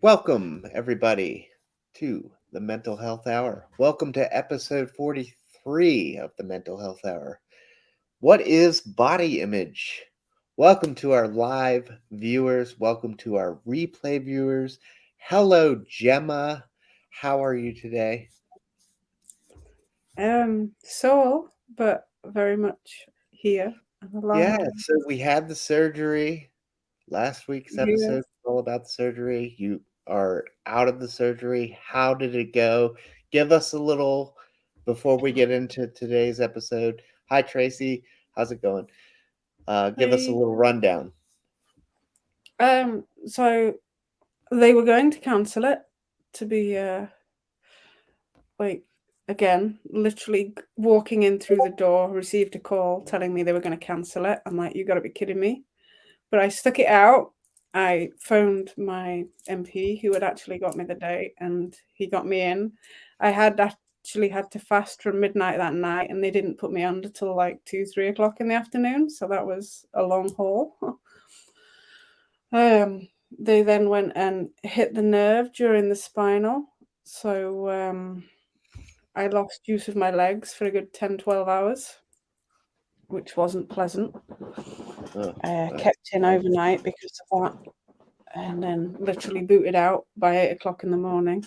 Welcome, everybody, to the Mental Health Hour. Welcome to episode 43 of the Mental Health Hour. What is body image? Welcome to our live viewers. Welcome to our replay viewers. Hello, Gemma. How are you today? Sore, but very much here and Yeah, alive. so we had the surgery. Last week's episode Yes. was all about the surgery. You are out of the surgery. How did it go? Give us a little before we get into today's episode. Hi, Tracy. How's it going? Give us a Hey. little rundown. So they were going to cancel it to be like again, literally walking in through the door, received a call telling me they were going to cancel it. I'm like, you got to be kidding me. But I stuck it out. I phoned my MP who had actually got me the date and he got me in. I had actually had to fast from midnight that night and they didn't put me under till like 2, 3 o'clock in the afternoon. So that was a long haul. They then went and hit the nerve during the spinal. So I lost use of my legs for a good 10, 12 hours, which wasn't pleasant. Oh, that's Kept in overnight because of that. And then literally booted out by 8 o'clock in the morning.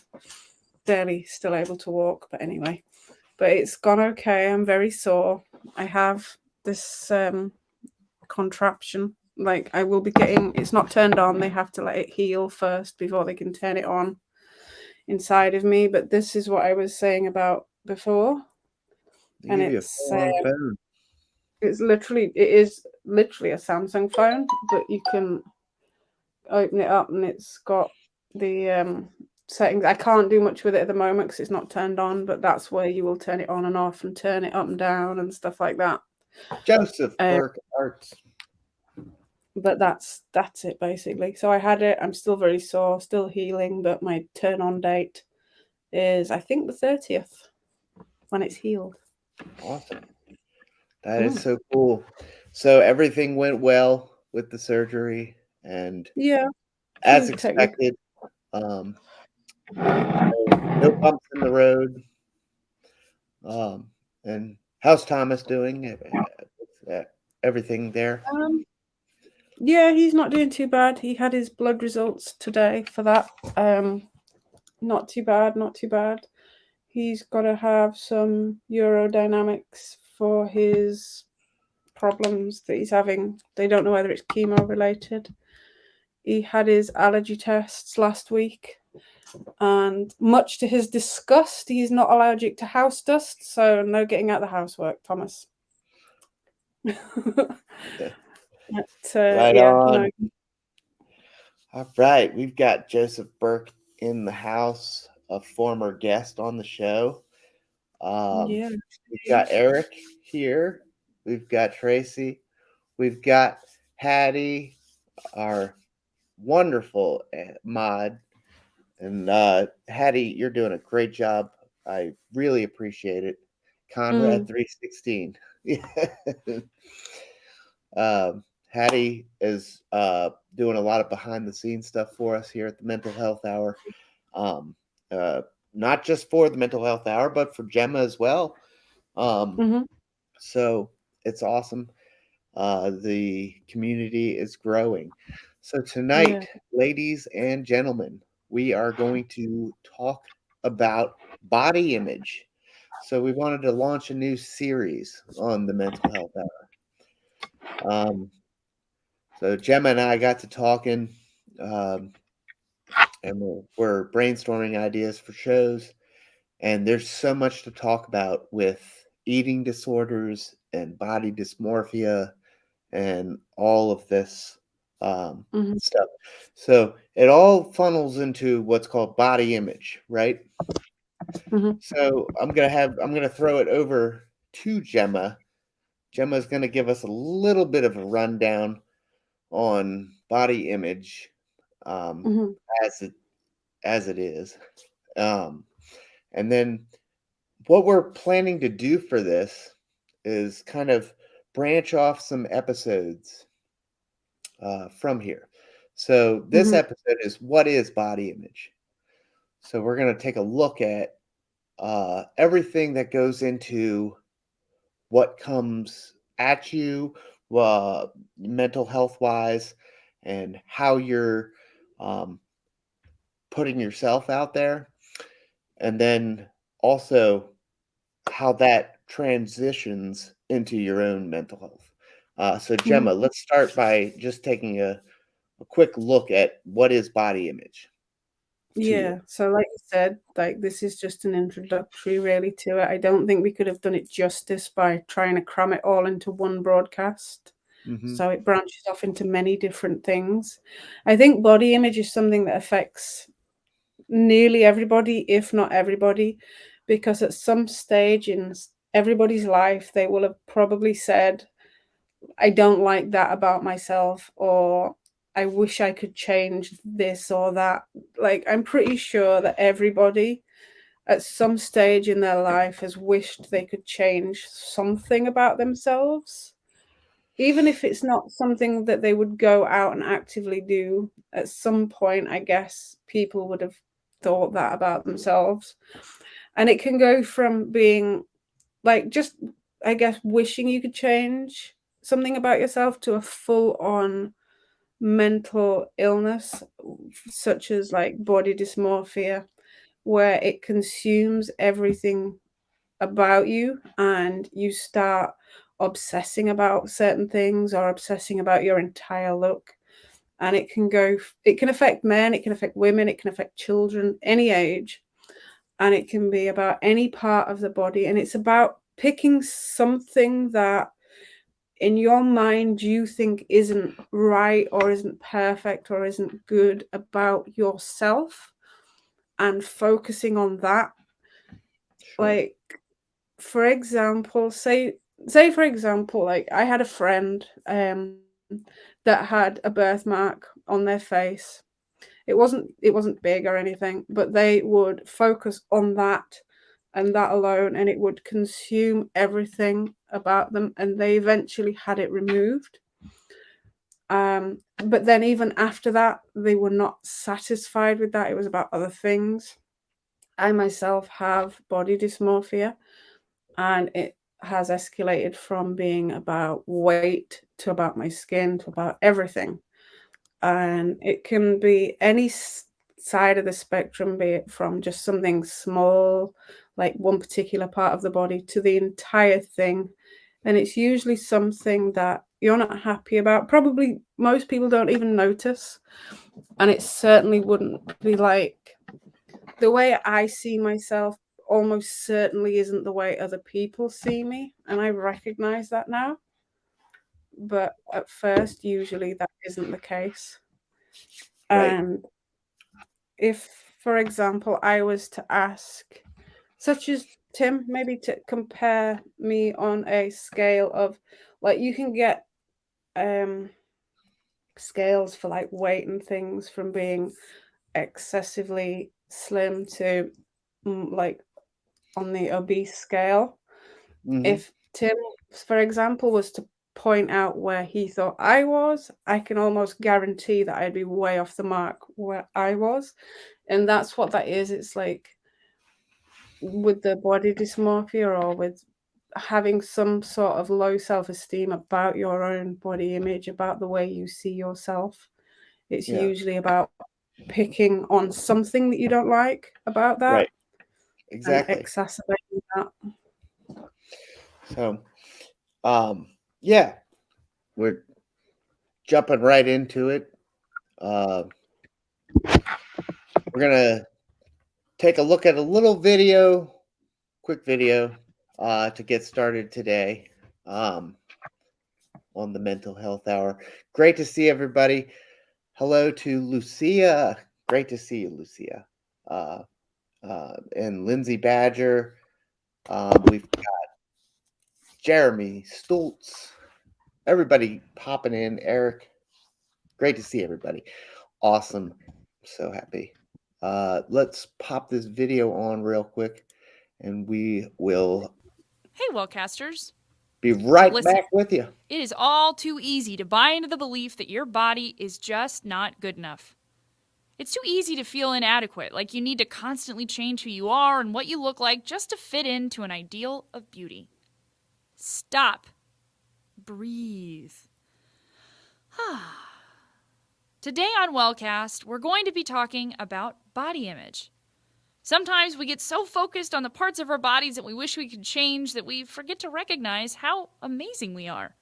Barely still able to walk, but anyway. But it's gone okay. I'm very sore. I have this contraption. Like I will be getting it's not turned on. They have to let it heal first before they can turn it on inside of me. But this is what I was saying about before, they and give you a full-on phone. it is literally a Samsung phone, but you can open it up and it's got the settings. I can't do much with it at the moment because it's not turned on, but that's where you will turn it on and off and turn it up and down and stuff like that. Joseph Uh, Burke Arts. but that's it basically. So I had it. I'm still very sore, still healing, but my turn on date is I think the 30th when it's healed. Awesome. That is Mm. so cool. So everything went well with the surgery, and Yeah, as few technical. expected, um, no bumps in the road. And how's Thomas doing? Everything there? Um, yeah, he's not doing too bad. He had his blood results today for that. Not too bad, not too bad. He's got to have some urodynamics for his problems that he's having. They don't know whether it's chemo related. He had his allergy tests last week, and much to his disgust, he's not allergic to house dust, so no getting out the housework, Thomas. But Right yeah, no, on. All right, we've got Joseph Burke in the house, a former guest on the show. Um, yeah, we've got Eric here. We've got Tracy. We've got Hattie, our wonderful mod. And Hattie, you're doing a great job. I really appreciate it. Conrad mm, 316. Hattie is doing a lot of behind the scenes stuff for us here at the Mental Health Hour. Um, uh, Not just for the Mental Health Hour, but for Gemma as well. Um, mm-hmm, so it's awesome. The community is growing. So yeah, tonight, ladies and gentlemen, we are going to talk about body image. So we wanted to launch a new series on the Mental Health Hour. So Gemma and I got to talking, um, and we're brainstorming ideas for shows. And there's so much to talk about with eating disorders and body dysmorphia and all of this mm-hmm, stuff. So it all funnels into what's called body image, right? mm-hmm. So I'm gonna throw it over to Gemma. Gemma's gonna give us a little bit of a rundown on body image, um, Mm-hmm. as it is. Um, and then what we're planning to do for this is kind of branch off some episodes from here. So this Mhm. episode is what is body image. So we're going to take a look at everything that goes into what comes at you, mental health wise, and how you're um, putting yourself out there, and then also how that transitions into your own mental health. So, Mhm. Gemma, let's start by just taking a quick look at what is body image to you. Yeah. So, like you said, like this is just an introductory, really, to it. I don't think we could have done it justice by trying to cram it all into one broadcast. Hmm. So it branches off into many different things. I think body image is something that affects nearly everybody, if not everybody, because at some stage in everybody's life, they will have probably said, I don't like that about myself, or I wish I could change this or that. Like, I'm pretty sure that everybody at some stage in their life has wished they could change something about themselves. Even if it's not something that they would go out and actively do, at some point, I guess people would have thought that about themselves. And it can go from being like just, I guess, wishing you could change something about yourself to a full on mental illness, such as like body dysmorphia, where it consumes everything about you and you start obsessing about certain things or obsessing about your entire look. And it can affect men, it can affect women, it can affect children, any age, and it can be about any part of the body. And it's about picking something that in your mind you think isn't right or isn't perfect or isn't good about yourself and focusing on that. Sure. Like, for example, say for example, like I had a friend that had a birthmark on their face. It wasn't big or anything, but they would focus on that and that alone, and it would consume everything about them, and they eventually had it removed. But then even after that, they were not satisfied with that. It was about other things. I myself have body dysmorphia, and it has escalated from being about weight to about my skin to about everything. And it can be any side of the spectrum, be it from just something small, like one particular part of the body, to the entire thing. And it's usually something that you're not happy about. Probably most people don't even notice. And it certainly wouldn't be like the way I see myself almost certainly isn't the way other people see me, and I recognize that now. But at first, usually that isn't the case. Right. And if, for example, I was to ask, such as Tim, maybe to compare me on a scale of, like, you can get um scales for like weight and things from being excessively slim to like on the obese scale. Hmm. If Tim, for example, was to point out where he thought I was, I can almost guarantee that I'd be way off the mark where I was. And that's what that is. It's like with the body dysmorphia or with having some sort of low self esteem about your own body image, about the way you see yourself. It's Yeah. usually about picking on something that you don't like about that Right. and Exactly. exacerbating that. So, um, yeah, we're jumping right into it. Uh, we're gonna take a look at a little video, quick video, to get started today. Um, on the Mental Health Hour. Great to see everybody. Hello to Lucia. Great to see you, Lucia. Uh, and Lindsay Badger. We've got Jeremy Stoltz. Everybody popping in. Eric. Great to see everybody. Awesome. So happy. Let's pop this video on real quick and we will. Hey, Wellcasters! Be right Listen, back with you. it is all too easy to buy into the belief that your body is just not good enough. It's too easy to feel inadequate, like you need to constantly change who you are and what you look like just to fit into an ideal of beauty. Stop. Breathe. Today on Wellcast, we're going to be talking about body image. Sometimes we get so focused on the parts of our bodies that we wish we could change that we forget to recognize how amazing we are.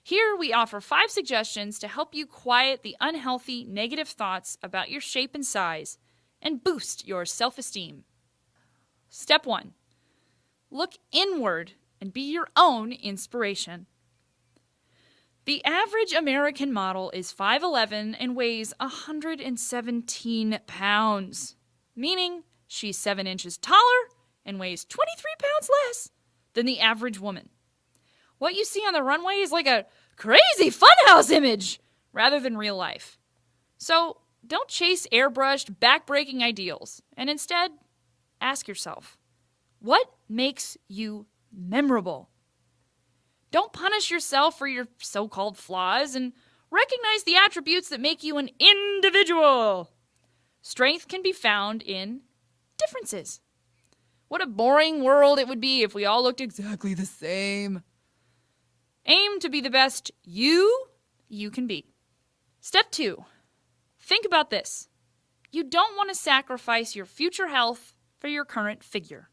Here we offer 5 suggestions to help you quiet the unhealthy, negative thoughts about your shape and size and boost your self-esteem. Step 1. Look inward and be your own inspiration. The average American model is 5'11" and weighs 117 pounds, meaning she's 7 inches taller and weighs 23 pounds less than the average woman. What you see on the runway is like a crazy funhouse image rather than real life. So don't chase airbrushed, back-breaking ideals, and instead ask yourself, what makes you memorable? Don't punish yourself for your so-called flaws and recognize the attributes that make you an individual. Strength can be found in differences. What a boring world it would be if we all looked exactly the same. Aim to be the best you can be. Step 2. Think about this. You don't want to sacrifice your future health for your current figure.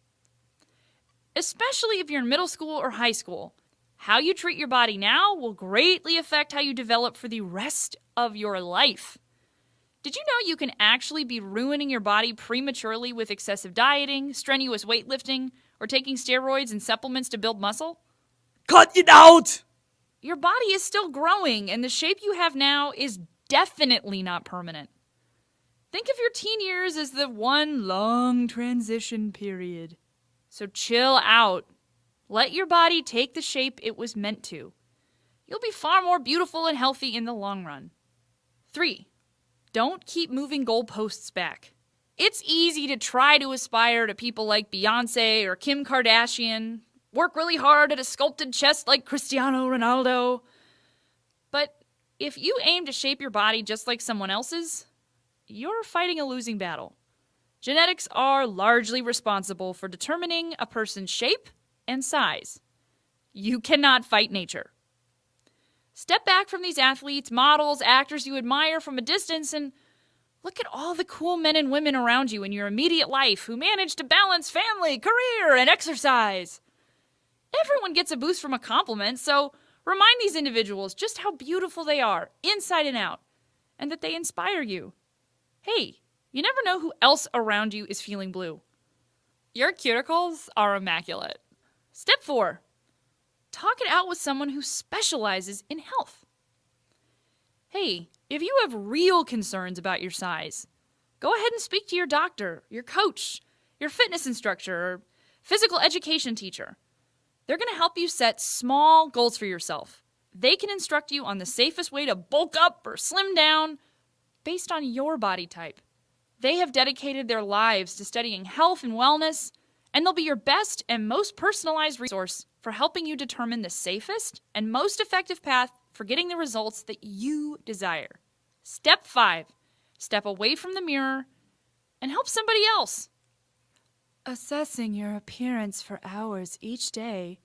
Especially if you're in middle school or high school, how you treat your body now will greatly affect how you develop for the rest of your life. Did you know you can actually be ruining your body prematurely with excessive dieting, strenuous weightlifting, or taking steroids and supplements to build muscle? Cut it out! Your body is still growing, and the shape you have now is definitely not permanent. Think of your teen years as the one long transition period. So chill out. Let your body take the shape it was meant to. You'll be far more beautiful and healthy in the long run. 3. Don't keep moving goalposts back. It's easy to try to aspire to people like Beyonce or Kim Kardashian, work really hard at a sculpted chest like Cristiano Ronaldo. But if you aim to shape your body just like someone else's, you're fighting a losing battle. Genetics are largely responsible for determining a person's shape and size. You cannot fight nature. Step back from these athletes, models, actors you admire from a distance and look at all the cool men and women around you in your immediate life who manage to balance family, career, and exercise. Everyone gets a boost from a compliment, so remind these individuals just how beautiful they are, inside and out, and that they inspire you. Hey, you never know who else around you is feeling blue. Your cuticles are immaculate. Step 4. Talk it out with someone who specializes in health. Hey, if you have real concerns about your size, go ahead and speak to your doctor, your coach, your fitness instructor, or physical education teacher. They're going to help you set small goals for yourself. They can instruct you on the safest way to bulk up or slim down based on your body type. They have dedicated their lives to studying health and wellness, and they'll be your best and most personalized resource for helping you determine the safest and most effective path for getting the results that you desire. Step 5. Step away from the mirror and help somebody else. Assessing your appearance for hours each day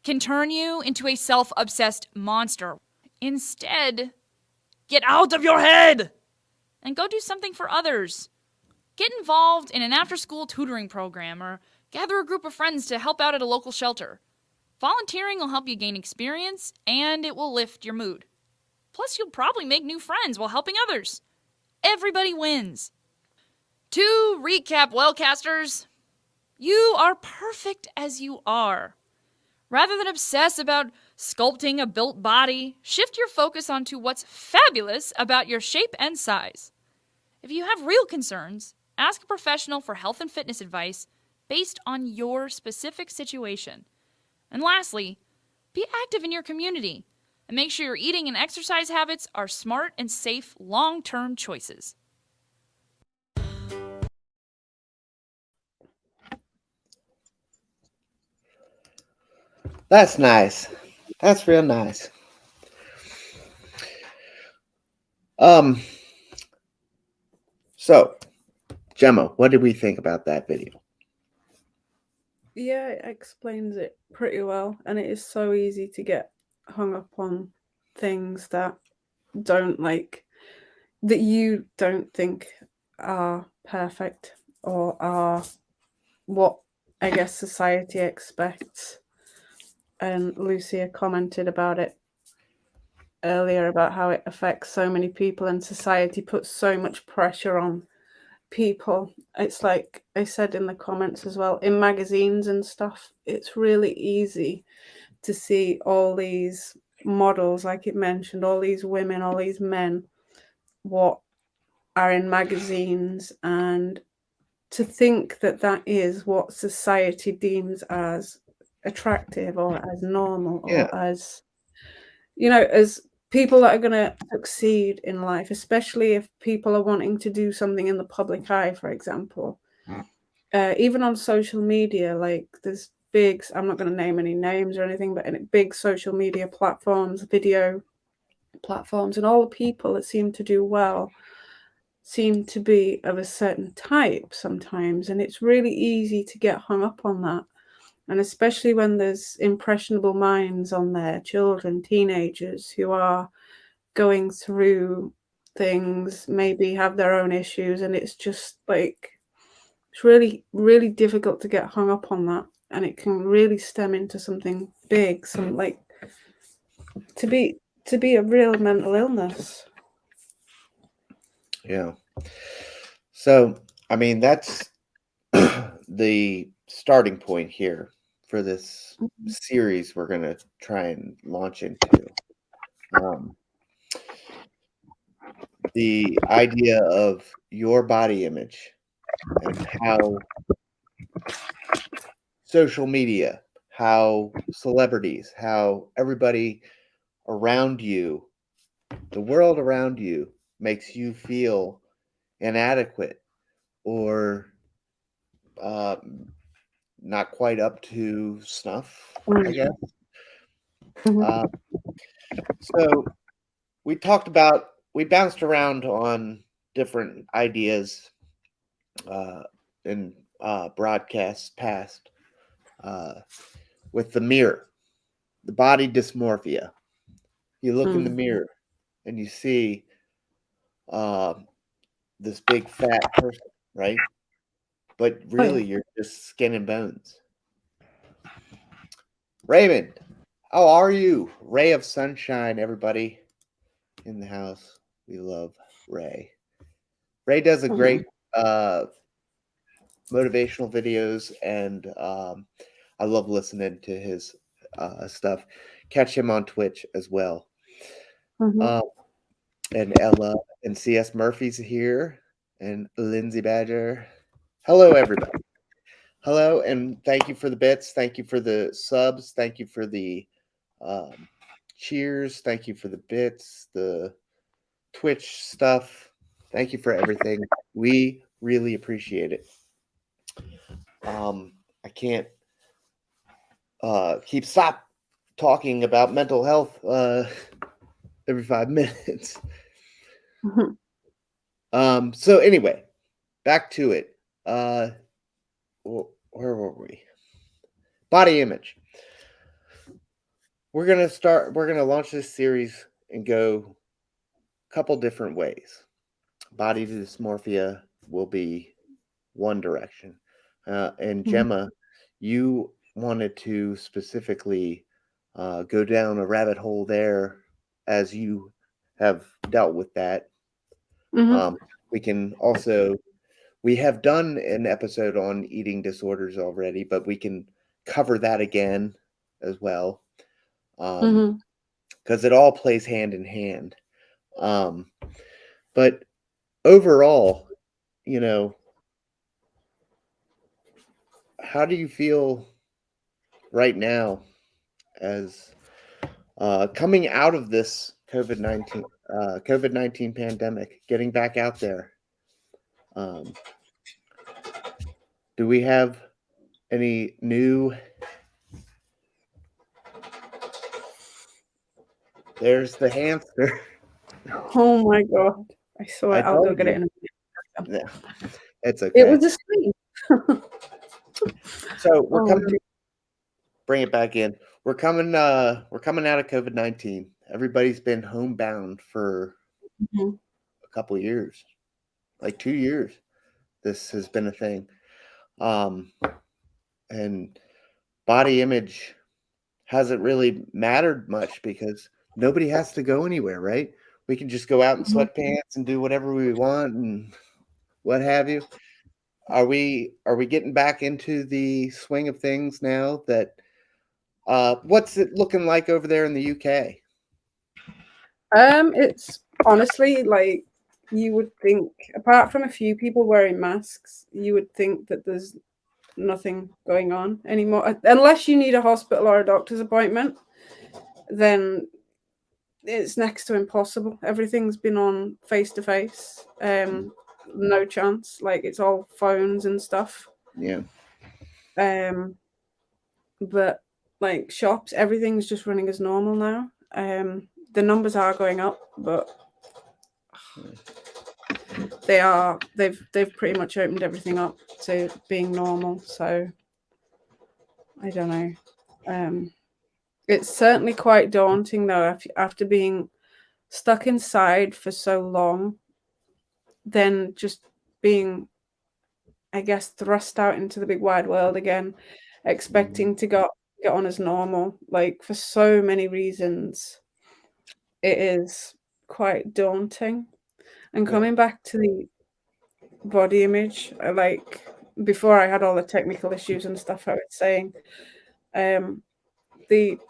can turn you into a self-obsessed monster. Instead, get out of your head and go do something for others. Get involved in an after-school tutoring program or gather a group of friends to help out at a local shelter. Volunteering will help you gain experience and it will lift your mood. Plus, you'll probably make new friends while helping others. Everybody wins. To recap, Wellcasters, you are perfect as you are. Rather than obsess about sculpting a built body, shift your focus onto what's fabulous about your shape and size. If you have real concerns, ask a professional for health and fitness advice based on your specific situation. And lastly, be active in your community and make sure your eating and exercise habits are smart and safe long-term choices. That's nice. That's real nice. Um. So, Gemma, what did we think about that video? Yeah, it explains it pretty well, and it is so easy to get hung up on things that don't that you don't think are perfect or are what I guess society expects. And Lucia commented about it earlier about how it affects so many people and society puts so much pressure on people. It's like I said in the comments as well, in magazines and stuff, it's really easy to see all these models, like it mentioned, all these women, all these men, what are in magazines, and to think that that is what society deems as attractive or as normal Yeah. or as, as people that are going to succeed in life, especially if people are wanting to do something in the public eye, for example. Even on social media, like there's big, I'm not going to name any names or anything, but in big social media platforms, video platforms, and all the people that seem to do well seem to be of a certain type sometimes. And it's really easy to get hung up on that. And especially when there's impressionable minds on there, children, teenagers who are going through things, maybe have their own issues, and it's just like it's really, really difficult to get hung up on that, and it can really stem into something big, some like to be a real mental illness. Yeah. So, I mean, that's the starting point here for this series we're going to try and launch into. Um, the idea of your body image and how social media, how celebrities, how everybody around you, the world around you, makes you feel inadequate or um, not quite up to snuff, I guess. Mhm. Uh, so we bounced around on different ideas uh, in broadcasts past uh, with the mirror, the body dysmorphia. You look in the Mm. mirror and you see uh, this big fat person, right? But Oh yeah. really, you're just skin and bones. Raymond, how are you? Ray of sunshine, everybody in the house. We love Ray. Ray does a Mhm. great motivational videos, and I love listening to his stuff. Catch him on Twitch as well. Mhm. Um, and Ella and CS Murphy's here, and Lindsay Badger. Hello, everybody. Hello, and thank you for the bits. Thank you for the subs. Thank you for the um, cheers. Thank you for the bits, the Twitch stuff. Thank you for everything. We really appreciate it. I can't stop talking about mental health every 5 minutes. Mhm. So anyway, back to it. Where were we? Body image. We're gonna launch this series and go a couple different ways. Body dysmorphia will be one direction. And Mhm. Gemma, you wanted to specifically go down a rabbit hole there as you have dealt with that. Mhm. Um, we can also, we have done an episode on eating disorders already, but we can cover that again as well. Mhm. Because it all plays hand in hand. Um, but overall, you know, how do you feel right now as coming out of this COVID-19 pandemic, getting back out there? Um, do we have any new There's the hamster. Oh my god. I saw I it. I'll go told get it you. in a minute. Yeah, it's It okay. was a screen. So we're Oh, coming. Bring it back in. We're coming. We're coming out of COVID-19. Everybody's been homebound for mhm. a couple years, like 2 years. This has been a thing. Um, and body image hasn't really mattered much because nobody has to go anywhere, right? We can just go out in Mhm. sweatpants and do whatever we want and what have you. Are we getting back into the swing of things now that what's it looking like over there in the UK? It's honestly like you would think, apart from a few people wearing masks, you would think that there's nothing going on anymore. Unless you need a hospital or a doctor's appointment, then it's next to impossible. Everything's been on face to face. No chance. Like it's all phones and stuff. Yeah. Um, but like shops, everything's just running as normal now. The numbers are going up, but they've pretty much opened everything up to being normal. So I don't know. It's certainly quite daunting though after being stuck inside for so long, then just being, I guess, thrust out into the big wide world again, Mhm. expecting to get on as normal. Like for so many reasons, it is quite daunting. And Yeah. coming back to the body image, like before I had all the technical issues and stuff I was saying, um, the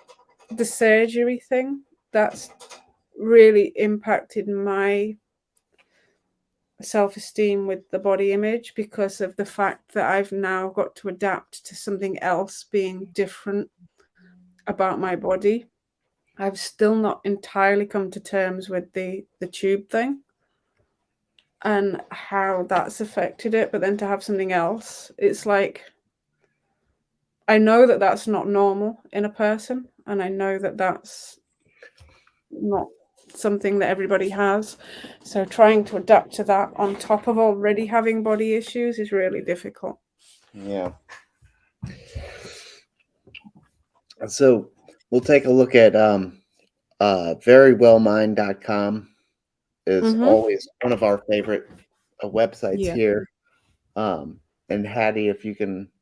the surgery thing that's really impacted my self-esteem with the body image because of the fact that I've now got to adapt to something else being different about my body. I've still not entirely come to terms with the tube thing and how that's affected it, but then to have something else, it's like I know that that's not normal in a person, and I know that that's not something that everybody has. So trying to adapt to that on top of already having body issues is really difficult. Yeah. So we'll take a look at verywellmind.com is Mhm. always one of our favorite websites Yeah. here. And Hattie, if you can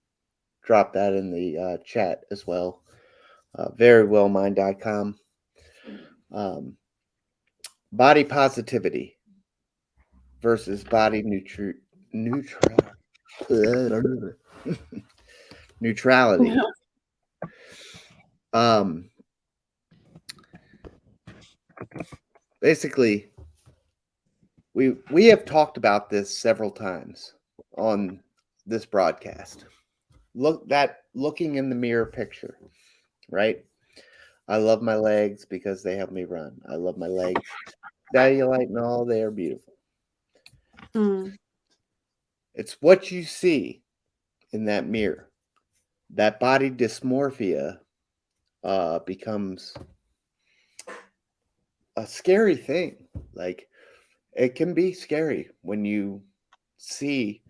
drop that in the chat as well. Verywellmind.com. Um, body positivity versus body neutrality. Um, basically, we have talked about this several times on this broadcast. Looking in the mirror picture, right? I love my legs because they help me run. I love my legs. Cellulite and all, they are beautiful. Mm. It's what you see in that mirror. That body dysmorphia becomes a scary thing. Like it can be scary when you see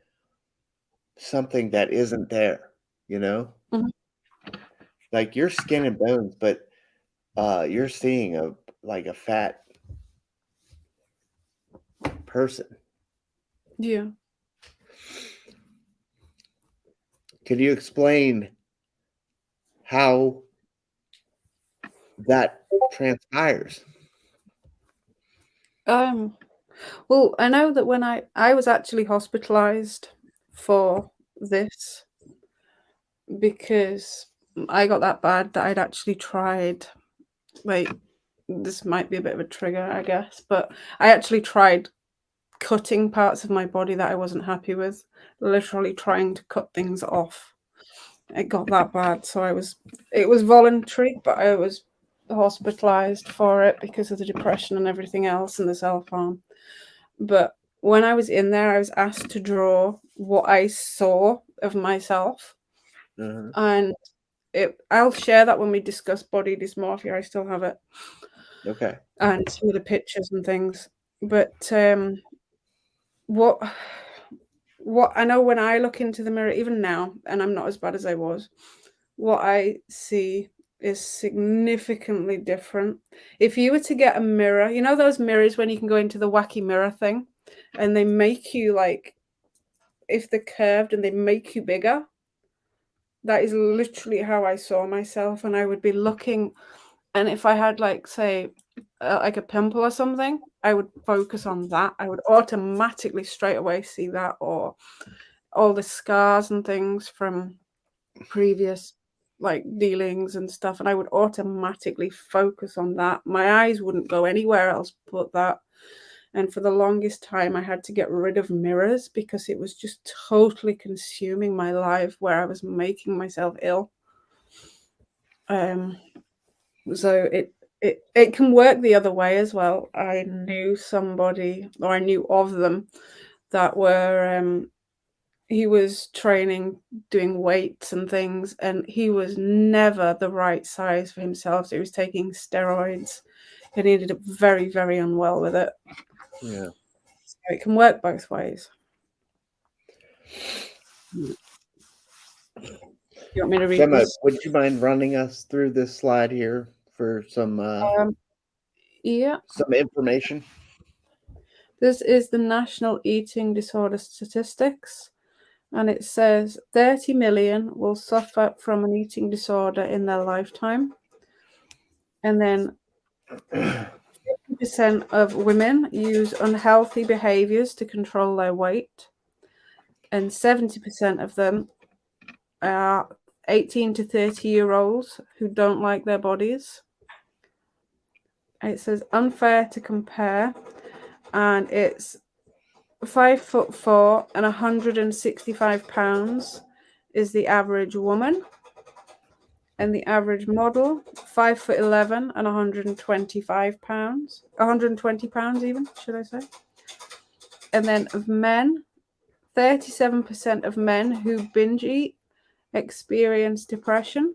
something that isn't there, you know? Mhm. Like you're skin and bones, but you're seeing a fat person. Yeah. Can you explain how that transpires? Um, well, I know that when I was actually hospitalized for this because I got that bad that I'd actually tried, like, this might be a bit of a trigger, I guess, but I actually tried cutting parts of my body that I wasn't happy with, literally trying to cut things off. It got that bad, so it was voluntary, but I was hospitalized for it because of the depression and everything else and the self-harm. But when I was in there, I was asked to draw what I saw of myself, Uh-huh. and I'll share that when we discuss body dysmorphia. I still have it. Okay. and some of the pictures and things. But what I know when I look into the mirror, even now, and I'm not as bad as I was, what I see is significantly different. If you were to get a mirror, you know those mirrors when you can go into the wacky mirror thing, and they make you like, if they're curved and they make you bigger, that is literally how I saw myself. And I would be looking, and if I had like, say, like a pimple or something, I would focus on that. I would automatically straight away see that, or all the scars and things from previous like dealings and stuff, and I would automatically focus on that. My eyes wouldn't go anywhere else but that. And for the longest time I had to get rid of mirrors because it was just totally consuming my life, where I was making myself ill. So it can work the other way as well. I knew somebody, or I knew of them, that were he was training, doing weights and things, and he was never the right size for himself. So he was taking steroids, and he ended up very, very unwell with it. Yeah. So it can work both ways. You want me to read Gemma, this? would you mind running us through this slide here for Yeah. some information? This is the National Eating Disorder Statistics, and it says 30 million will suffer from an eating disorder in their lifetime. And then 50% of women use unhealthy behaviors to control their weight, and 70% of them are 18 to 30-year-olds who don't like their bodies. It says unfair to compare, and it's 5'4" and 165 pounds is the average woman, and the average model 5'11" and 125 pounds, 120 pounds even, should I say? And then of men, 37% of men who binge eat experience depression.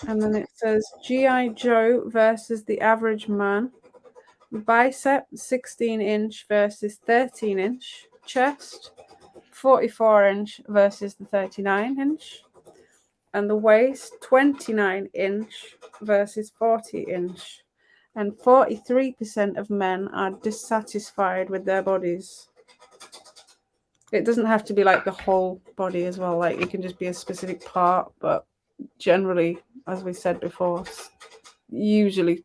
And then it says G.I. Joe versus the average man. Bicep 16-inch versus 13-inch. Chest 44-inch versus the 39-inch. And the waist 29-inch versus 40-inch. And 43% of men are dissatisfied with their bodies. It doesn't have to be like the whole body as well. Like it can just be a specific part, but generally, as we said before, usually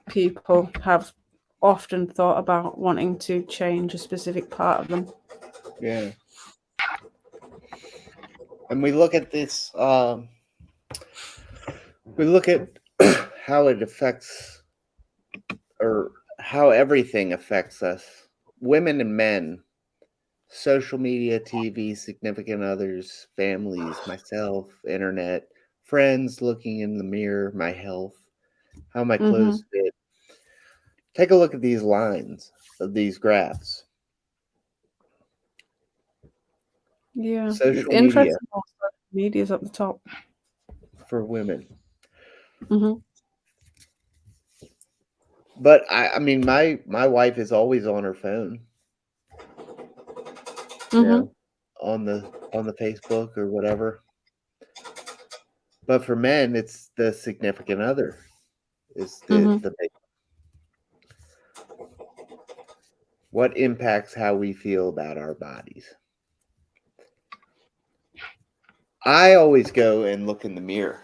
people have often thought about wanting to change a specific part of them. Yeah. And we look at this, we look at how it affects, or how everything affects us, women and men, social media, TV, significant others, families, myself, internet, friends, looking in the mirror, my health, how my clothes fit. Take a look at these lines of these graphs. Yeah, Social it's media interesting. Social media's up the top. for women. Mm-hmm. But I mean, my wife is always on her phone. You know, on the Facebook or whatever. But for men, it's the significant other is the big. What impacts how we feel about our bodies? I always go and look in the mirror.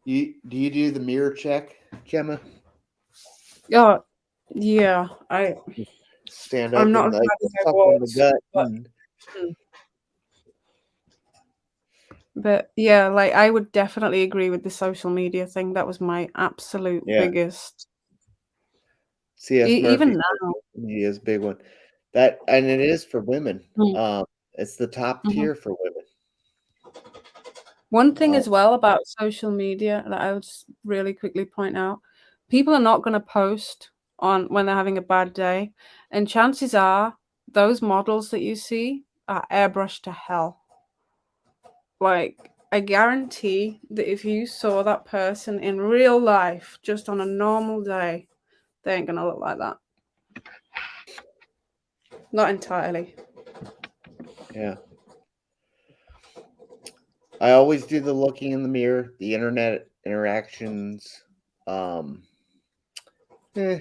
Do you do the mirror check, Gemma? Oh, yeah. Stand I'm up not and as like bad as I suck on the was, gut. but yeah, like I would definitely agree with the social media thing. That was my absolute Yeah. biggest. C.S. Even Murphy now. media is a big one. That, and it is for women. It's the top tier for women. One thing as well about social media that I would really quickly point out, people are not going to post on when they're having a bad day, and chances are those models that you see are airbrushed to hell. Like I guarantee that if you saw that person in real life, just on a normal day, they ain't gonna look like that. Not entirely. Yeah. I always do the looking in the mirror, the internet interactions. Um, eh.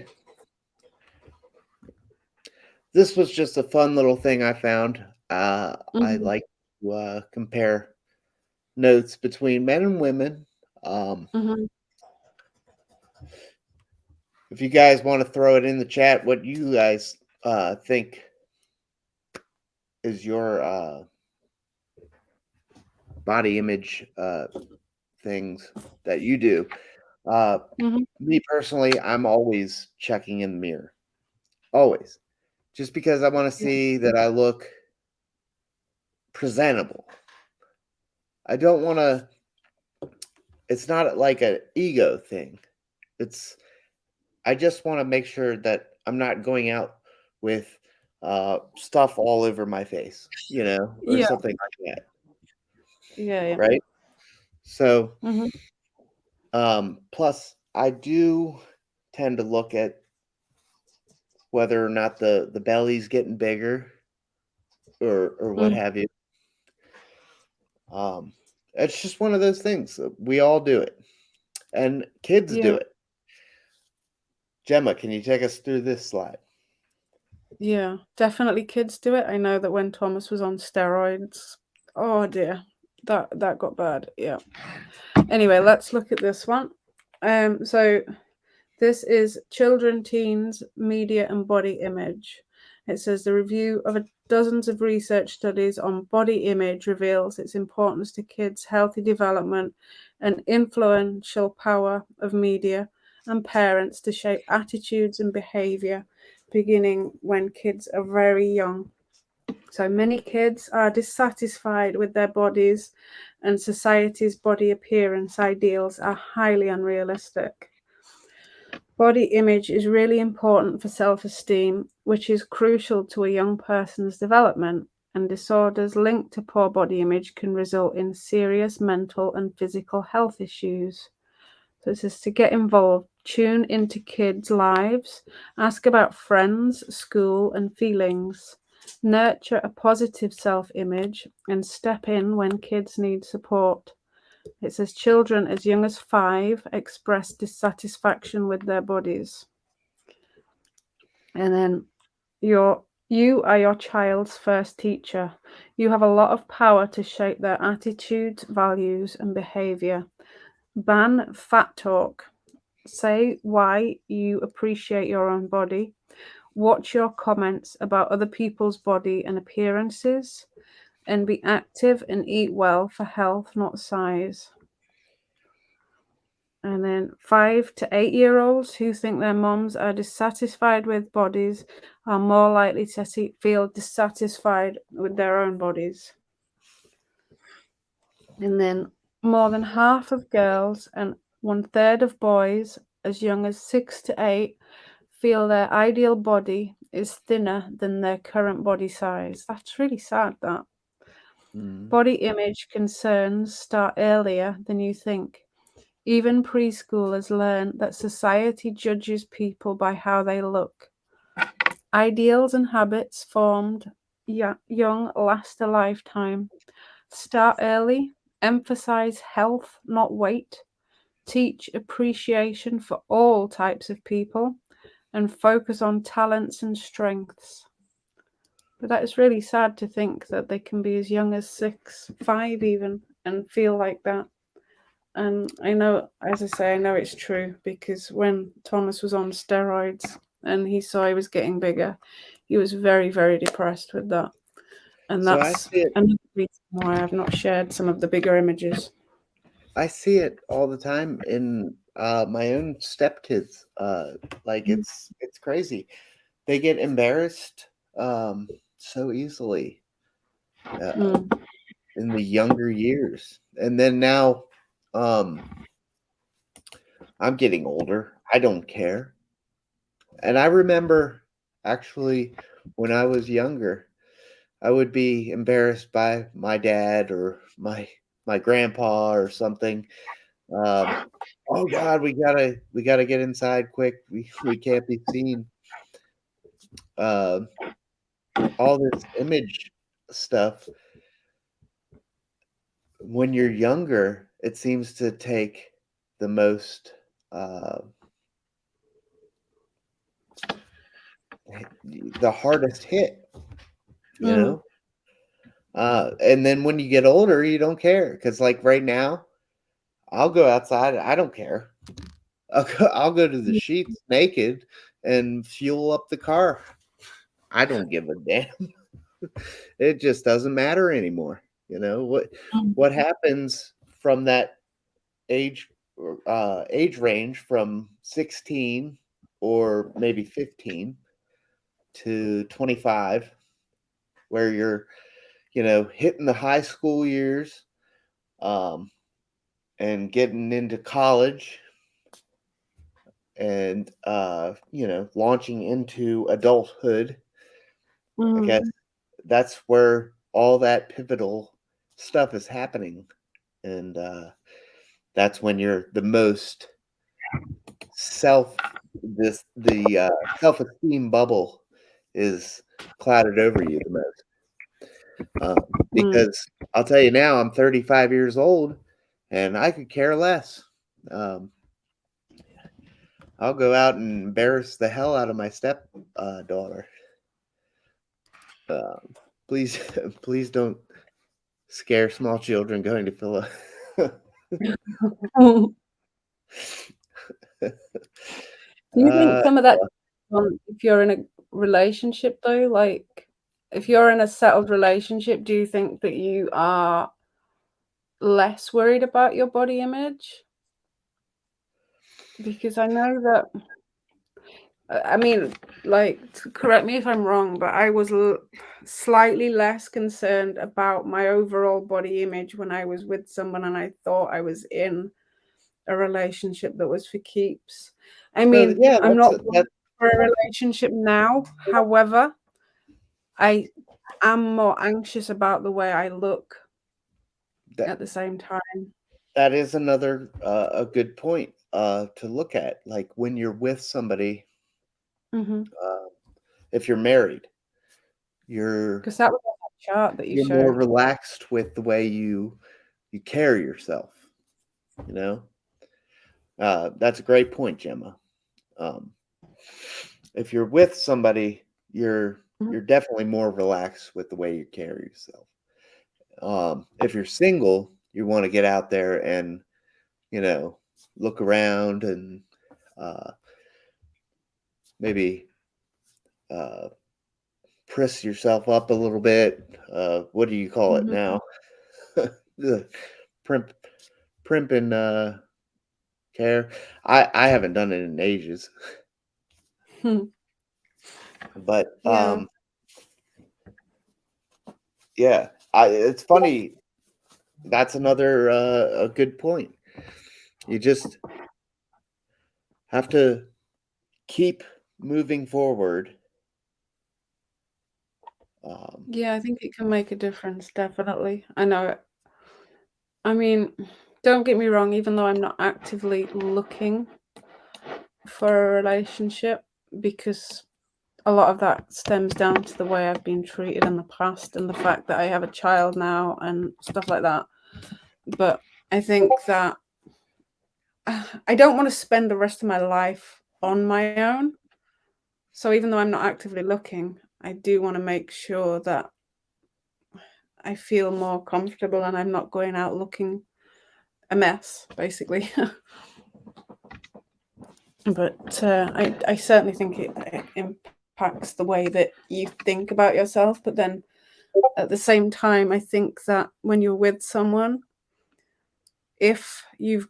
This was just a fun little thing I found. I Mm-hmm. like to compare notes between men and women. Um, Mm-hmm. if you guys want to throw it in the chat, what you guys think is your body image things that you do. Uh, Mm-hmm. me personally, I'm always checking in the mirror, always, just because I want to Yeah. see that I look presentable. I don't want to. It's not like an ego thing. It's I just want to make sure that I'm not going out with stuff all over my face, or Yeah. something like that, Yeah. Yeah. right? So, Mm-hmm. plus, I do tend to look at whether or not the belly's getting bigger or what Mm. have you. Um, it's just one of those things. We all do it, and kids do Yeah. it. Gemma, can you take us through this slide? Yeah. Definitely kids do it. I know that when Thomas was on steroids, oh dear, that got bad. Yeah. Anyway, let's look at this one. So this is Children, Teens, Media and Body Image. It says the review of dozens of research studies on body image reveals its importance to kids' healthy development and influential power of media and parents to shape attitudes and behavior beginning when kids are very young. So many kids are dissatisfied with their bodies, and society's body appearance ideals are highly unrealistic. Body image is really important for self esteem, which is crucial to a young person's development, and disorders linked to poor body image can result in serious mental and physical health issues. So, it says to get involved, tune into kids' lives, ask about friends, school, and feelings, nurture a positive self image, and step in when kids need support. It says children as young as 5 express dissatisfaction with their bodies. And then you are your child's first teacher. You have a lot of power to shape their attitudes, values, and behavior. Ban fat talk. Say why you appreciate your own body. Watch your comments about other people's body and appearances. And be active and eat well for health, not size. And then 5 to 8 year olds who think their moms are dissatisfied with bodies are more likely to feel dissatisfied with their own bodies. And then more than half of girls and 1/3 of boys as young as 6 to 8 feel their ideal body is thinner than their current body size. That's really sad, that. Mm. Body image concerns start earlier than you think. Even preschoolers learn that society judges people by how they look. Ideals and habits formed young last a lifetime. Start early, emphasize health, not weight, teach appreciation for all types of people, and focus on talents and strengths. But that is really sad to think that they can be as young as 6, 5 even, and feel like that. And I know, as I say, I know it's true because when Thomas was on steroids and he saw he was getting bigger, he was very, very depressed with that. And So I that's see it. another reason why I've not shared some of the bigger images. I see it all the time in my own stepkids. Like Mm. it's crazy. They get embarrassed so easily Mm. in the younger years, and then now I'm getting older. I don't care, and I remember actually when I was younger, I would be embarrassed by my dad or my grandpa or something. Um, oh God, we gotta get inside quick. We can't be seen. Uh, all this image stuff. When you're younger, it seems to take the most, the hardest hit, you Mm. know? And then when you get older, you don't care because, like right now, I'll go outside. I don't care. I'll go to the sheets naked and fuel up the car. I don't give a damn. It just doesn't matter anymore. You know what happens from that age age range from 16 or maybe 15 to 25, where you're hitting the high school years, um, and getting into college, and launching into adulthood. I guess Mm. that's where all that pivotal stuff is happening, and that's when you're the most self this the self-esteem bubble is clouded over you the most. Mm. Because I'll tell you now, I'm 35 years old, and I could care less. Um, I'll go out and embarrass the hell out of my step daughter. Please, please don't scare small children going to Philadelphia. Do you think uh, some of that, if you're in a relationship though, like if you're in a settled relationship, do you think that you are less worried about your body image? Because I know that, I mean, like, correct me if I'm wrong, but I was slightly less concerned about my overall body image when I was with someone and I thought I was in a relationship that was for keeps. I so mean, yeah, I'm that's not for a relationship now. However, I am more anxious about the way I look that at the same time. that is another a good point to look at. Like when you're with somebody, Mm-hmm. uh, if you're married, you're Because that was on that chart that you you're more showed. relaxed with the way you carry yourself. You know, that's a great point, Gemma. Um, if you're with somebody, you're Mhm. you're definitely more relaxed with the way you carry yourself. If you're single, you want to get out there and you know look around and uh, maybe uh, press yourself up a little bit. What do you call it Mhm. now? The primp, primping care. I haven't done it in ages, but Yeah. yeah, it's funny. That's another a good point. You just have to keep moving forward. Um, Yeah, I think it can make a difference, definitely. I know it. I mean, don't get me wrong, even though I'm not actively looking for a relationship, because a lot of that stems down to the way I've been treated in the past and the fact that I have a child now and stuff like that. But I think that I don't want to spend the rest of my life on my own. So even though I'm not actively looking, I do want to make sure that I feel more comfortable and I'm not going out looking a mess, basically. But I certainly think it impacts the way that you think about yourself. But then at the same time, I think that when you're with someone, if you've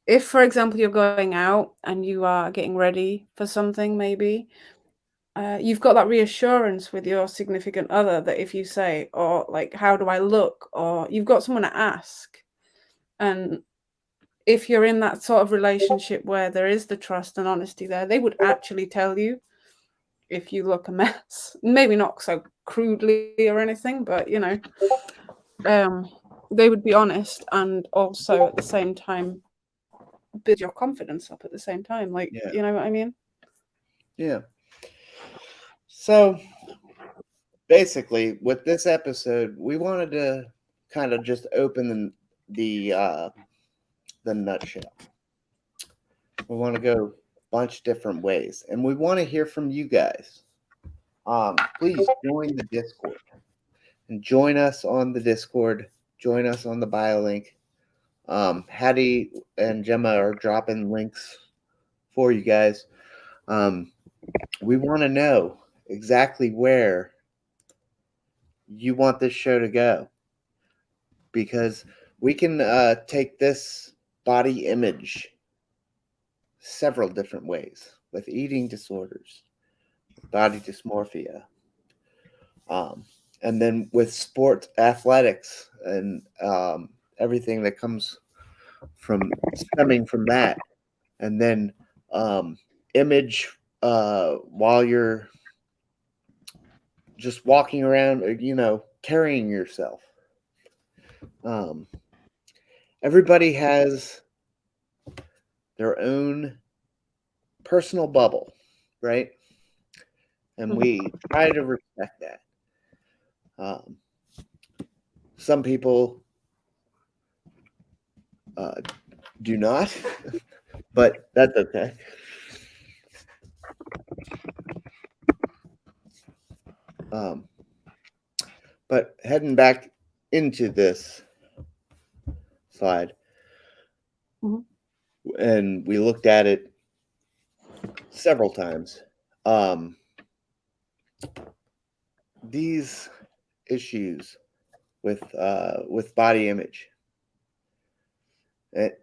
if for example you're going out and you are getting ready for something, maybe you've got that reassurance with your significant other that if you say, or like, how do I look, or you've got someone to ask, and if you're in that sort of relationship where there is the trust and honesty there, they would actually tell you if you look a mess. Maybe not so crudely or anything, but um, they would be honest, and also at the same time build your confidence up at the same time. Like, Yeah. you know what I mean? Yeah. So basically, with this episode, we wanted to kind of just open the nutshell. We want to go a bunch different ways, and we want to hear from you guys. Please join the Discord and join us on the Discord. Join us on the bio link. Hattie and Gemma are dropping links for you guys. We want to know exactly where you want this show to go, because we can take this body image several different ways with eating disorders, body dysmorphia, and then with sports athletics and everything that comes from stemming from that, and then image while you're just walking around, carrying yourself. Everybody has their own personal bubble, right? And we try to respect that. Some people do not, but that's okay. But heading back into this slide, and we looked at it several times. These issues with body image, it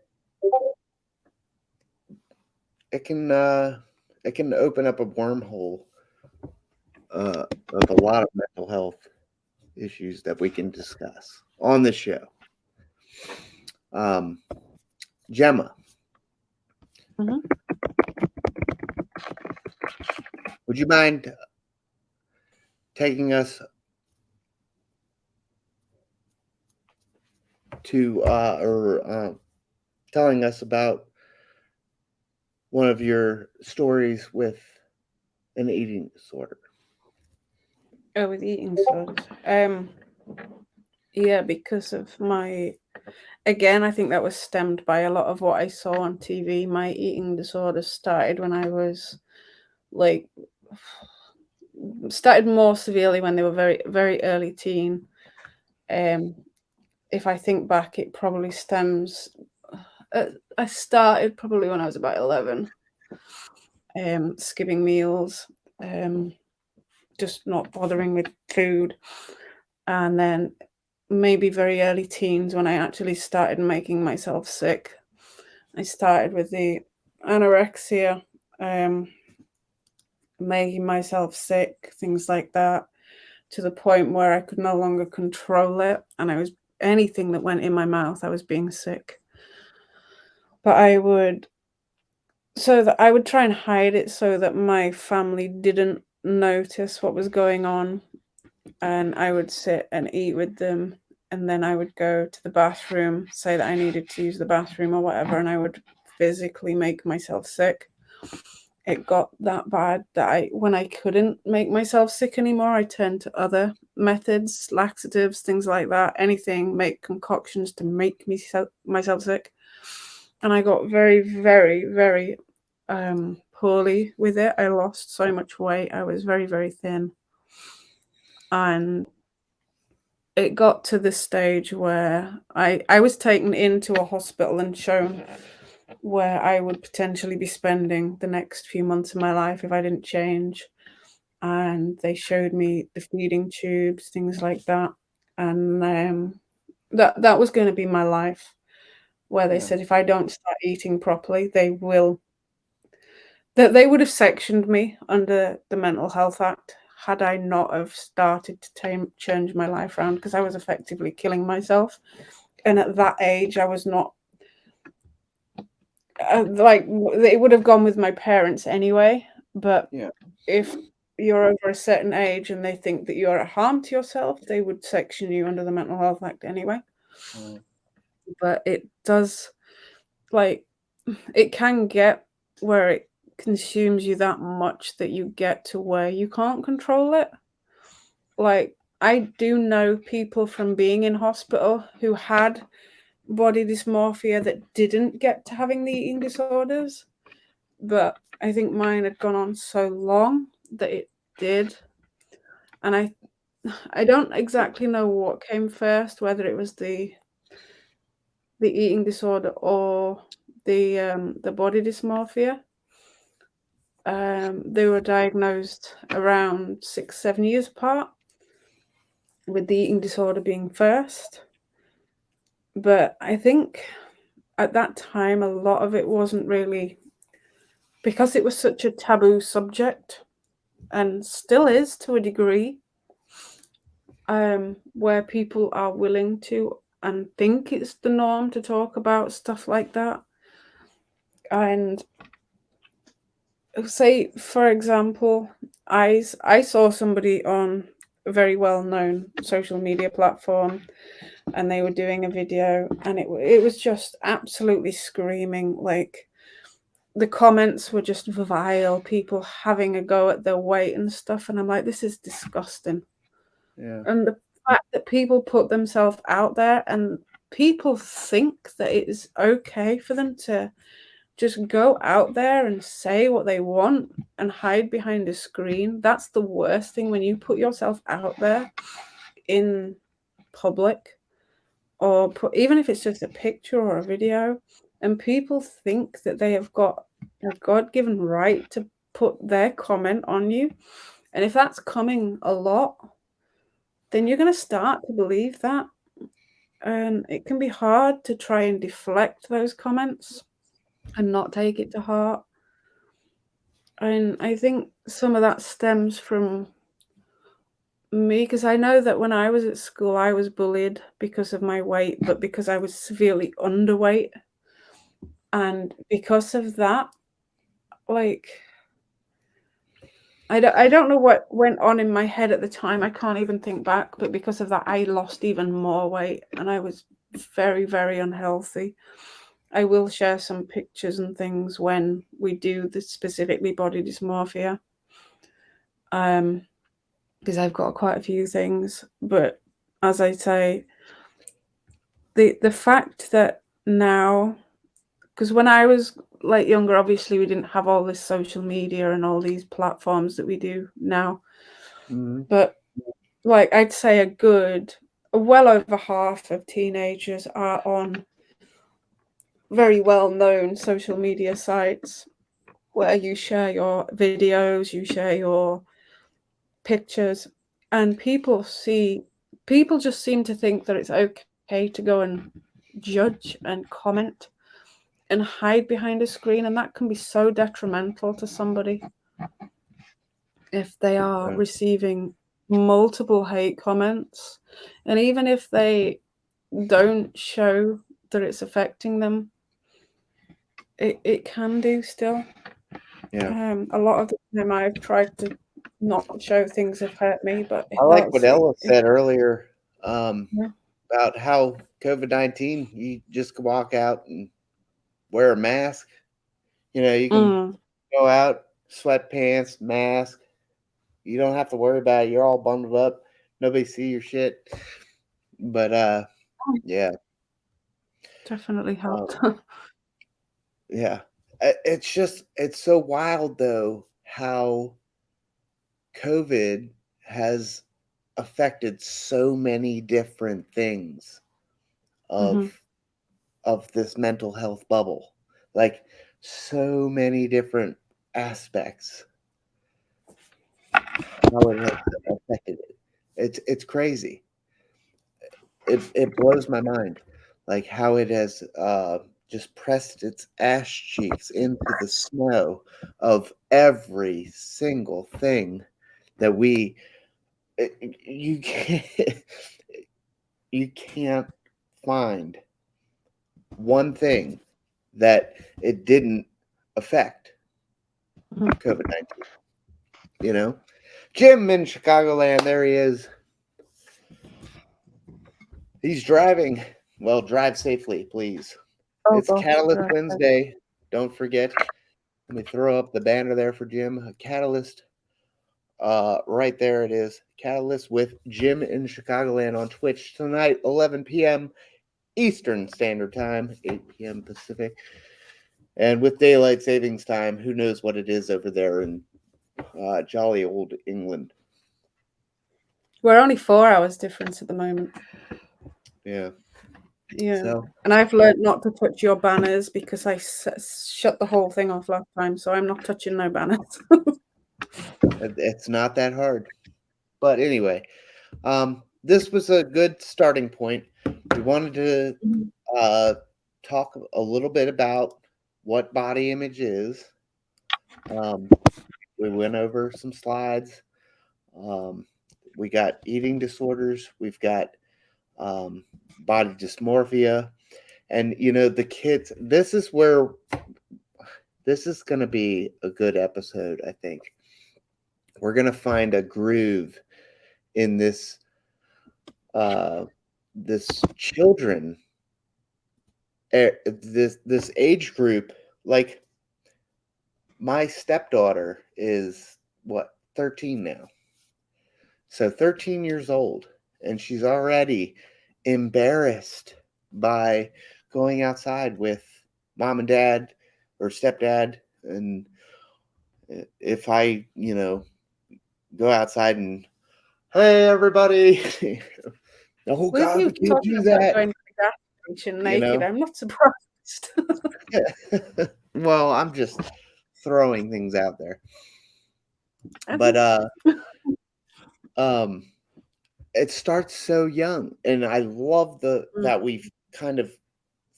can open up a wormhole of a lot of mental health issues that we can discuss on the show. Gemma, would you mind taking us to telling us about one of your stories with an eating disorder? Oh, with eating disorders. Yeah, because of again, I think that was stemmed by a lot of what I saw on TV. My eating disorder started when I was started more severely when they were very, very early teen. If I think back, it probably stems. I started probably when I was about 11, skipping meals, just not bothering with food, and then maybe very early teens when I actually started making myself sick. I started with the anorexia, making myself sick, things like that, to the point where I could no longer control it, and anything that went in my mouth, I was being sick. But I would try and hide it so that my family didn't notice what was going on, and I would sit and eat with them, and then I would go to the bathroom, say that I needed to use the bathroom or whatever, and I would physically make myself sick. It got that bad that when I couldn't make myself sick anymore, I turned to other methods, laxatives, things like that, make concoctions to make myself sick. And I got very, very, very poorly with it. I lost so much weight. I was very, very thin. And it got to the stage where I was taken into a hospital and shown where I would potentially be spending the next few months of my life if I didn't change. And they showed me the feeding tubes, things like that. And that was going to be my life, where they said if I don't start eating properly, they would have sectioned me under the Mental Health Act had I not have started to change my life around, because I was effectively killing myself. And at that age, I was not it would have gone with my parents anyway. But if you're over a certain age and they think that you're a harm to yourself, they would section you under the Mental Health Act anyway. But it does, like, it can get where it consumes you that much that you get to where you can't control it. Like, I do know people from being in hospital who had body dysmorphia that didn't get to having the eating disorders, but I think mine had gone on so long that it did. And I don't exactly know what came first, whether it was the eating disorder or the body dysmorphia. They were diagnosed around 6-7 years apart, with the eating disorder being first. But I think at that time, a lot of it wasn't really, because it was such a taboo subject, and still is to a degree, where people are willing to and think it's the norm to talk about stuff like that. And say, for example, I saw somebody on a very well-known social media platform, and they were doing a video, and it was just absolutely screaming. Like, the comments were just vile, people having a go at their weight and stuff, and I'm like, this is disgusting. Yeah. And the fact that people put themselves out there, and people think that it is okay for them to just go out there and say what they want and hide behind a screen. That's the worst thing, when you put yourself out there in public, or even if it's just a picture or a video, and people think that they have got a God-given right to put their comment on you. And if that's coming a lot, then you're going to start to believe that. And it can be hard to try and deflect those comments and not take it to heart. And I think some of that stems from me, because I know that when I was at school, I was bullied because of my weight, but because I was severely underweight. And because of that, like, I don't know what went on in my head at the time. I can't even think back. But because of that, I lost even more weight, and I was very, very unhealthy. I will share some pictures and things when we do the specifically body dysmorphia, because I've got quite a few things. But as I say, the fact that now, because when I was like younger, obviously we didn't have all this social media and all these platforms that we do now. Mm-hmm. But like, I'd say well over half of teenagers are on very well-known social media sites where you share your videos, you share your pictures, and people just seem to think that it's okay to go and judge and comment and hide behind a screen, and that can be so detrimental to somebody if they are receiving multiple hate comments. And even if they don't show that it's affecting them, it can do still. Yeah. A lot of the time I've tried to not show things have hurt me, but I like what Ella said earlier about how COVID-19, you just can walk out and wear a mask. You know, you can go out, sweatpants, mask. You don't have to worry about it. You're all bundled up. Nobody see your shit. But yeah, definitely helped. yeah. It's so wild though how COVID has affected so many different things of this mental health bubble. Like, so many different aspects. How it has affected it. It's crazy. It blows my mind, like how it has just pressed its ass cheeks into the snow of every single thing that you can't you can't find one thing that it didn't affect COVID-19. You know, Jim in Chicagoland, there he is. He's driving Well, drive safely, please. Oh It's God, Catalyst right. Wednesday. Don't forget. Let me throw up the banner there for Jim. Catalyst. Right there it is. Catalyst with Jim in Chicagoland on Twitch tonight, 11 p.m. Eastern Standard Time, 8 p.m. Pacific. And with daylight savings time, who knows what it is over there in jolly old England. We're only 4 hours difference at the moment. Yeah. Yeah. So And I've learned not to touch your banners because I shut the whole thing off last time. So I'm not touching no banners. it's not that hard. But anyway, this was a good starting point. We wanted to talk a little bit about what body image is. We went over some slides. Um, we got eating disorders. We've got body dysmorphia. And, the kids, this is going to be a good episode, I think. We're going to find a groove in this children, this age group. Like, my stepdaughter is what, 13 now. So 13 years old, and she's already embarrassed by going outside with mom and dad or stepdad. And if I, go outside and, hey, everybody, oh With God, you we can't talking do about that. going to the gas station You naked, know, I'm not surprised. well, I'm just throwing things out there. I But think- um it starts so young, and I love that we've kind of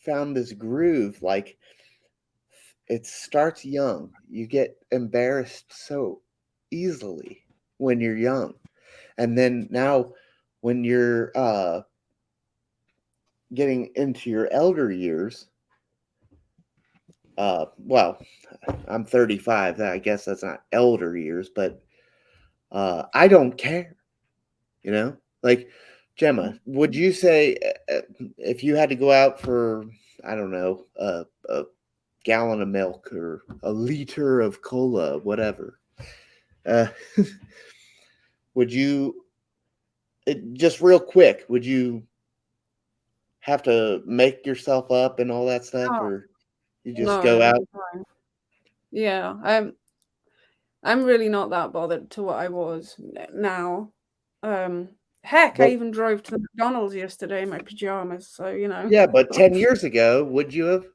found this groove. Like, it starts young. You get embarrassed so easily when you're young, and then now when you're getting into your elder years, well, I'm 35. I guess that's not elder years, but I don't care. Like, Gemma, would you say if you had to go out for, I don't know, a gallon of milk or a liter of cola, whatever, uh, would you, just real quick, would you have to make yourself up and all that stuff, No, or you just go no, out? no. Yeah, I'm really not that bothered to what I was now. Heck, I But even drove to the McDonald's yesterday in my pajamas, so yeah, but 10 years ago, would you have?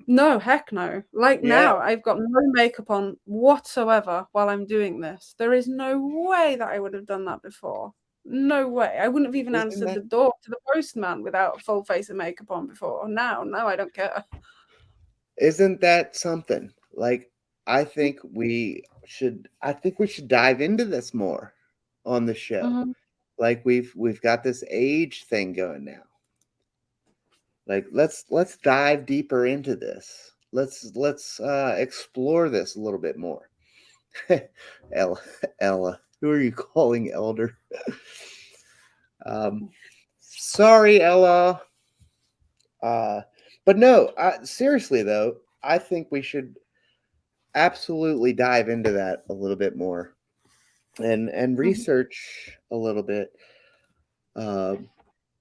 No, heck no. Like Yeah, now, I've got no makeup on whatsoever while I'm doing this. There is no way that I would have done that before. No way. I wouldn't have even isn't answered that the door to the postman without a full face of makeup on before. Now, no, I don't care. isn't that something? Like, I think we should dive into this more on the show. Mhm. Like, we've got this age thing going now. Like, let's dive deeper into this. Let's explore this a little bit more. Ella, Ella, who are you calling elder? um, sorry, Ella. But no, seriously though, I think we should absolutely dive into that a little bit more and Mhm. research a little bit. Uh, Are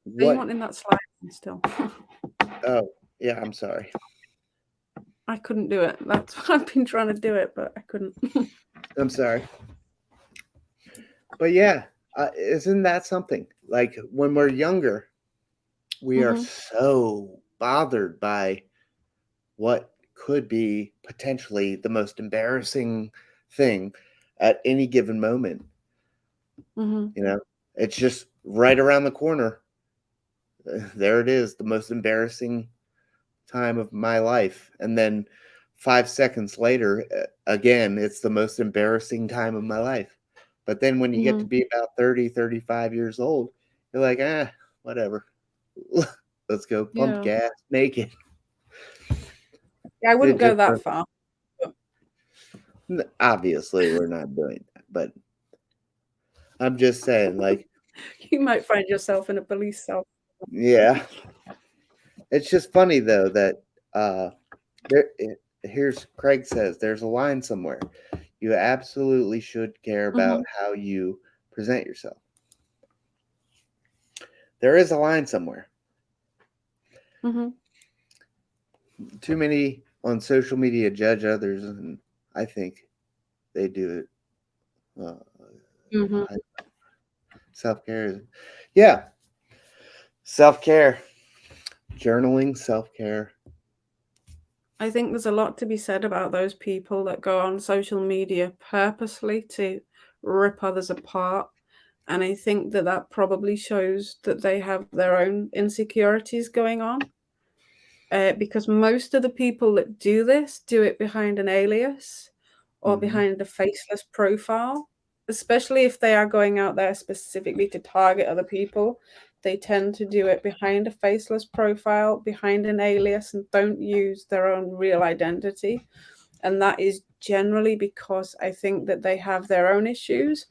you what? wanting that slide still? Oh, yeah. I'm sorry. I couldn't do it. That's I've been trying to do it, but I couldn't. I'm sorry. But yeah, isn't that something? Like, when we're younger, we are Mhm. so bothered by what could be potentially the most embarrassing thing at any given moment. Mhm. It's just right around the corner. There it is, the most embarrassing time of my life. And then 5 seconds later, again, it's the most embarrassing time of my life. But then when you get to Mhm. be about 30, 35 years old, you're like, whatever. Let's go pump Yeah. gas naked. Yeah, I It wouldn't go just that far. obviously we're not doing that, but I'm just saying, like, You might find yourself in a police cell. Yeah. It's just funny though that here's Craig says there's a line somewhere. You absolutely should care about how you present yourself. There is a line somewhere. Mm-hmm. Too many on social media judge others, and I think they do it. Mm-hmm. Self care, yeah, self care, journaling, self care. I think there's a lot to be said about those people that go on social media purposely to rip others apart. And I think that that probably shows that they have their own insecurities going on. Because most of the people that do this do it behind an alias or Mm-hmm. behind a faceless profile, especially if they are going out there specifically to target other people. They tend to do it behind a faceless profile, behind an alias, and don't use their own real identity. And that is generally because I think that they have their own issues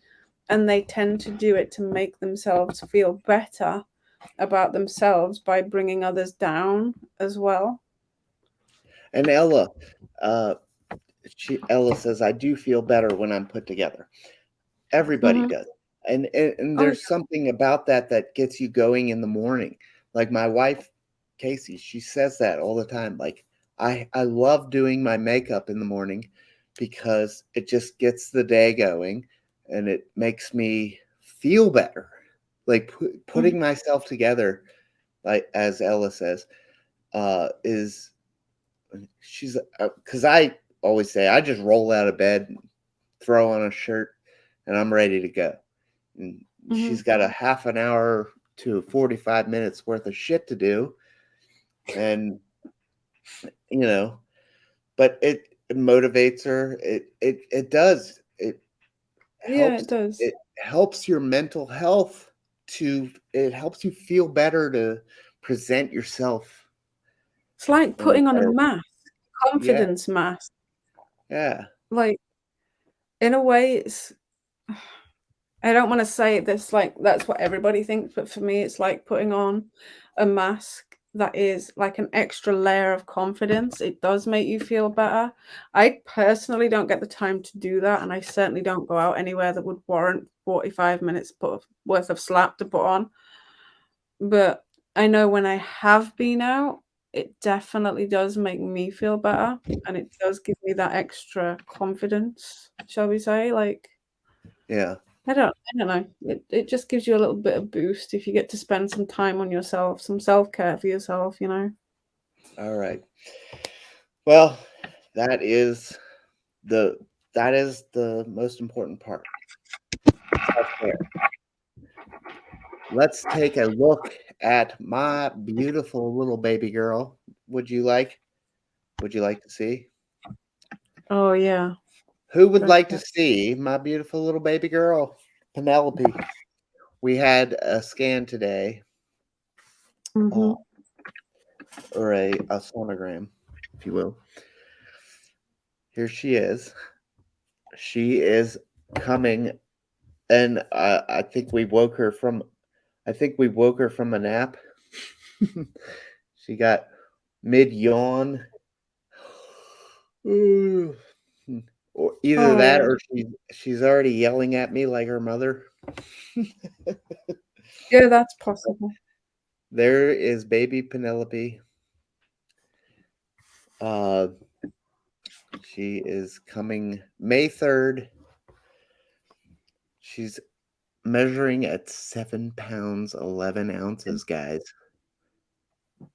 and they tend to do it to make themselves feel better about themselves by bringing others down as well. And Ella, uh, Ella says, "I do feel better when I'm put together." Everybody Mm-hmm. does, and Oh, there's something about that that gets you going in the morning. Like my wife, Casey, she says that all the time. Like I love doing my makeup in the morning because it just gets the day going, and it makes me feel better. Like mhm. putting myself together, like as Ella says, is she's because I always say I just roll out of bed, and throw on a shirt, and I'm ready to go. And she's Mhm. got a half an hour to 45 minutes worth of shit to do, and you know, but it motivates her. It does. Yeah, Helps it does. it helps your mental health to it helps you feel better to present yourself It's like in a putting on a better way. mask, Yeah, confidence mask. yeah, Like, in a way, it's I don't want to say this like that's what everybody thinks, but for me, it's like putting on a mask that is like an extra layer of confidence. It does make you feel better. I personally don't get the time to do that, and I certainly don't go out anywhere that would warrant 45 minutes worth of slap to put on. But I know when I have been out, it definitely does make me feel better, and it does give me that extra confidence, shall we say? Like, yeah. I don't know. It just gives you a little bit of boost if you get to spend some time on yourself, some self-care for yourself, you know? All right. Well, that is the that is the most important part. Self-care. Let's take a look at my beautiful little baby girl. Would you like? Would you like to see? Oh, yeah. Who would Go like to for it. see my beautiful little baby girl, Penelope? We had a scan today, uh, Mhm. or a sonogram, if you will. Here she is. She is coming, and I think we woke her from. I think we woke her from a nap. She got mid yawn. Or either Oh, that yeah. or she's already yelling at me like her mother. Yeah, that's possible. There is baby Penelope. Uh, she is coming May 3rd. She's measuring at 7 pounds 11 ounces, guys.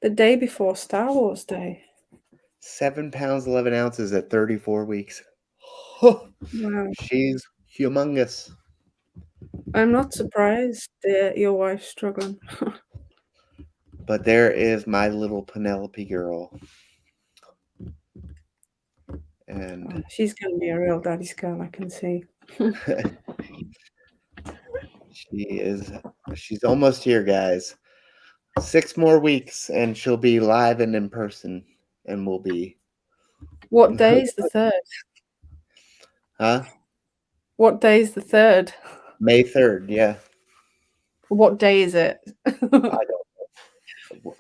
The day before Star Wars Day. 7 pounds 11 ounces at 34 weeks. Wow. She's humongous. I'm not surprised that your wife's struggling. But there is my little Penelope girl. And She's gonna be a real daddy's girl, I can see. she is she's almost here, guys. 6 more weeks and she'll be live and in person and we'll be What day is the 3rd? huh? What day is the 3rd? May 3rd, yeah. What day is it? I don't know.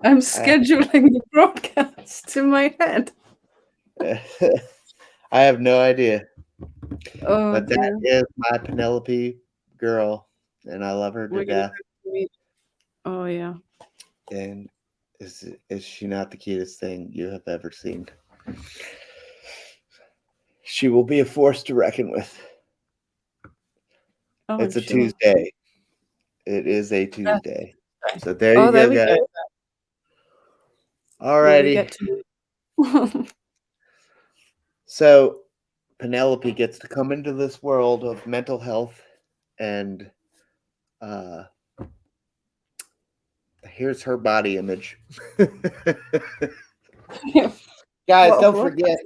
I'm scheduling the broadcast in my head. I have no idea. Oh, But that is my Penelope girl, and I love her to we're gonna death. Oh yeah. And is she not the cutest thing you have ever seen? She will be a force to reckon with. Oh, It's I'm a sure. Tuesday. It is a Tuesday. So there Oh, you there go, we guys. go. All Will we righty. get to So Penelope gets to come into this world of mental health, and here's her body image. Guys, What a don't block. forget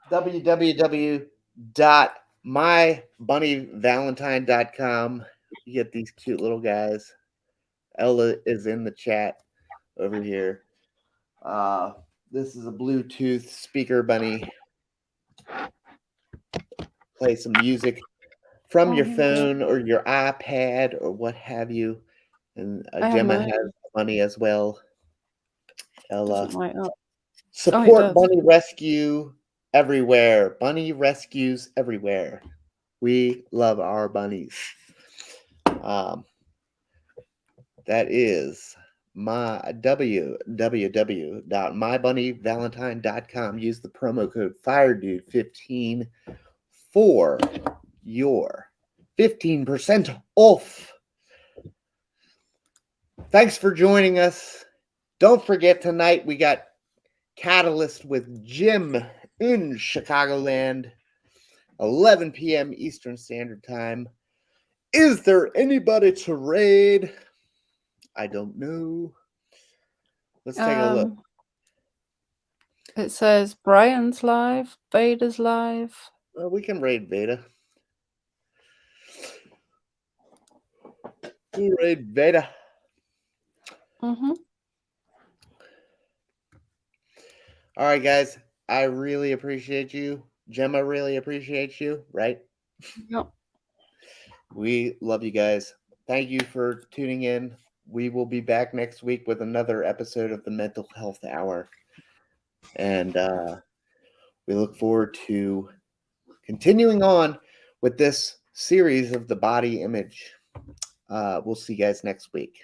www.mybunnyvalentine.com. You get these cute little guys. Ella is in the chat over here. This is a Bluetooth speaker bunny. Play some music from your phone or your iPad or what have you. And I have Gemma mine. has money as well. Ella. Doesn't light up. Support does. Bunny Rescue everywhere. Bunny rescues everywhere. We love our bunnies. That is my www.mybunnyvalentine.com. Use the promo code FIREDUDE15 for your 15% off. Thanks for joining us. Don't forget, tonight we got Catalyst with Jim in Chicagoland, 11 p.m. Eastern Standard Time. Is there anybody to raid? I don't know. Let's take a look. It says Brian's live, Vader's live. Well, we can raid Veda. We'll raid Veda. Mm-hmm. All right, guys. I really appreciate you. Gemma really appreciates you, right? Yep. We love you guys. Thank you for tuning in. We will be back next week with another episode of the Mental Health Hour. And we look forward to continuing on with this series of the body image. We'll see you guys next week.